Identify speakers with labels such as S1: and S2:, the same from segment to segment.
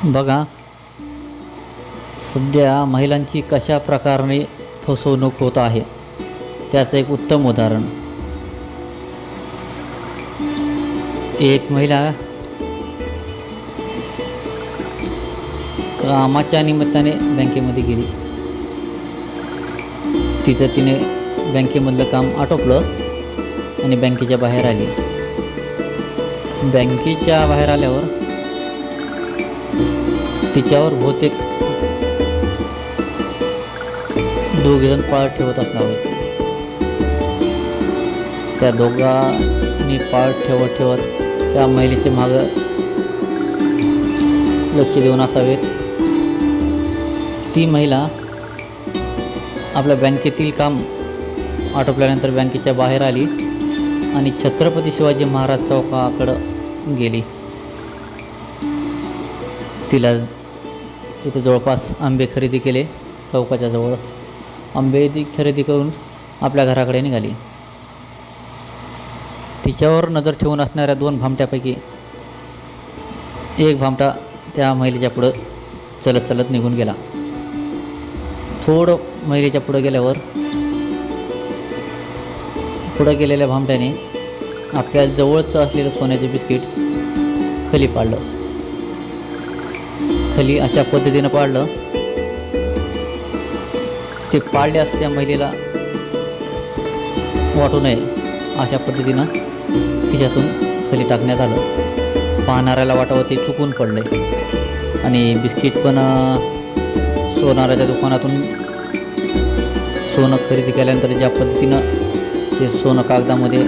S1: बघा, सध्या महिलांची कशा प्रकारे फसवणूक होत आहे त्याचं एक उत्तम उदाहरण. एक महिला कामाच्या निमित्ताने बँकेमध्ये गेली. तिने बँकेमधलं काम आटोपलं आणि बँकेच्या बाहेर आली. बँकेच्या बाहेर आल्यावर तिच्यावर बहुतेक दोघेजण पाळ ठेवत असणार. त्या दोघांनी पाळ ठेवत त्या महिलेचे मागं लक्ष देऊन असावेत. ती महिला आपल्या बँकेतील काम आटोपल्यानंतर बँकेच्या बाहेर आली आणि छत्रपती शिवाजी महाराज चौकाकडं गेली. तिला तिथे जवळपास आंबे खरेदी केले. चौकाच्या जवळ आंबे खरेदी करून आपल्या घराकडे निघाली. तिच्यावर नजर ठेवून असणाऱ्या दोन भामट्यापैकी एक भामटा त्या महिलेच्या पुढं चलत निघून गेला. थोडं महिलेच्या पुढं गेलेल्या भामट्याने आपल्या जवळचं असलेलं सोन्याचे बिस्किट खाली पाडलं. खाली अशा पद्धतीनं पाडलं, ते पाडल्यास त्या महिलेला वाटू नये अशा पद्धतीनं खिशातून खाली टाकण्यात आलं. पाहणाऱ्याला वाटावं ते चुकून पडले आणि बिस्किट पण सोनाराच्या दुकानातून सोनं खरेदी केल्यानंतर ज्या पद्धतीनं ते सोनं कागदामध्ये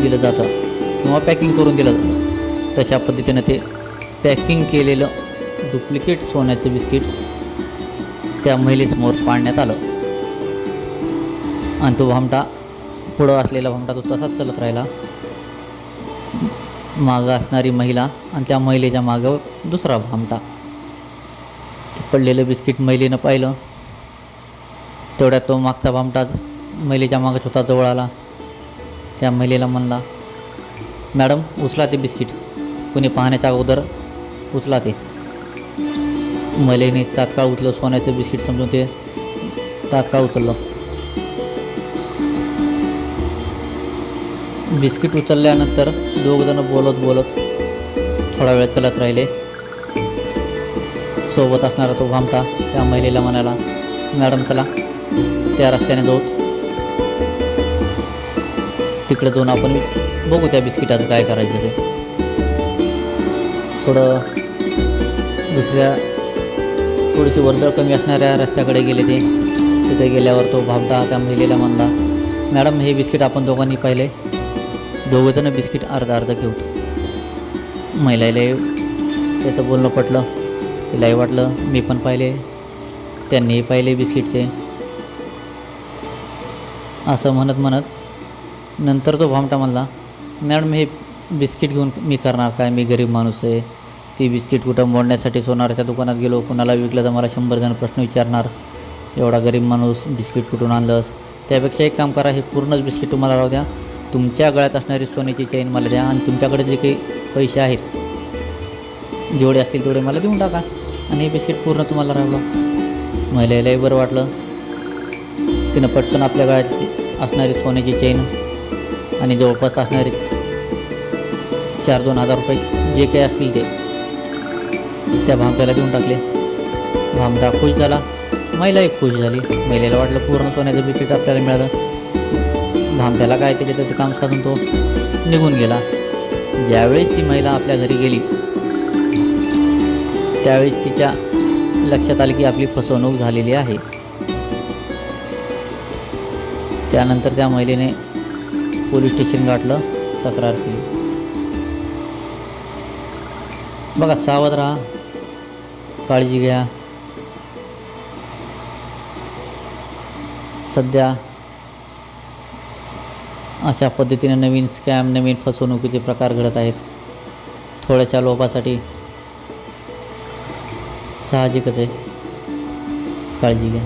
S1: दिलं जातं किंवा पॅकिंग करून दिलं जातं तशा पद्धतीनं ते पॅकिंग केलेलं डुप्लिकेट सोन्याचं बिस्किट त्या महिलेसमोर पाडण्यात आलं. आणि तो भामटा पुढं असलेला भामटा तो तसाच चलत राहिला. मागं असणारी महिला आणि त्या महिलेच्या मागं दुसरा भामटा. ते पडलेलं बिस्किट महिलेनं पाहिलं. तेवढ्यात तो मागचा भामटा महिलेच्या मागं स्वतः जवळ आला. त्या महिलेला म्हणला, मॅडम उचला ते बिस्किट, कुणी पाहण्याच्या अगोदर उचला ते. महिलेने तात्काळ उचलं. सोन्याचं बिस्किट समजून ते तात्काळ उचललं. बिस्किट उचलल्यानंतर दोघजणं बोलत थोडा वेळ चलत राहिले. सोबत असणारा तो भामटा त्या महिलेला म्हणाला, मॅडम चला त्या रस्त्याने जाऊ, तिकडे जाऊन आपण बघू त्या बिस्किटाचं काय करायचं ते. थोडीशी वर्दळ कमी असणाऱ्या रस्त्याकडे गेले ते. तिथे गेल्यावर तो भामटा त्या महिलेला म्हणला, मॅडम हे बिस्किट आपण दोघांनी पाहिले, दोघंजणं बिस्किट अर्धा घेऊ. महिलाला त्याचं बोलणं पटलं. तिलाही वाटलं मी पण पाहिले, त्यांनीही पाहिले बिस्किट ते. असं म्हणत नंतर तो भामटा म्हणला, मॅडम हे बिस्किट घेऊन मी करणार काय, मी गरीब माणूस आहे. ती बिस्किट कुठं मोडण्यासाठी सोनाराच्या दुकानात गेलो, कुणाला विकलं तर मला 100 जण प्रश्न विचारणार, एवढा गरीब माणूस बिस्किट कुठून आणलंस. त्यापेक्षा एक काम करा, हे पूर्णच बिस्किट तुम्हाला राहू द्या, तुमच्या गळ्यात असणारी सोन्याची चेन मला द्या आणि तुमच्याकडे जे काही पैसे आहेत जेवढे असतील तेवढे मला देऊन टाका आणि हे बिस्किट पूर्ण तुम्हाला राहिलं. महिलेलाही बरं वाटलं. तिनं पटकन आपल्या गळ्यात असणारी सोन्याची चेन आणि जवळपास असणारे 4-2 हजार रुपये जे काही असतील ते त्या भामट्याला देऊन टाकले. भामटा खुश झाला, महिलाही खुश झाली. महिलेला वाटलं पूर्ण सोन्याचं बिस्किट आपल्याला मिळालं. भामट्याला काय त्याचं काम साधून तो निघून गेला. ज्यावेळेस ती महिला आपल्या घरी गेली त्यावेळेस तिच्या लक्षात आलं की आपली फसवणूक झालेली आहे. त्यानंतर त्या महिलेने पोलीस स्टेशन गाठलं, तक्रार केली. बघा, सावध राहा, काळजी घ्या. सध्या अशा पद्धतीने नवीन स्कॅम, नवीन फसवणुकीचे प्रकार घडत आहेत. थोड्याशा लोभासाठी साहजिकच आहे. काळजी घ्या.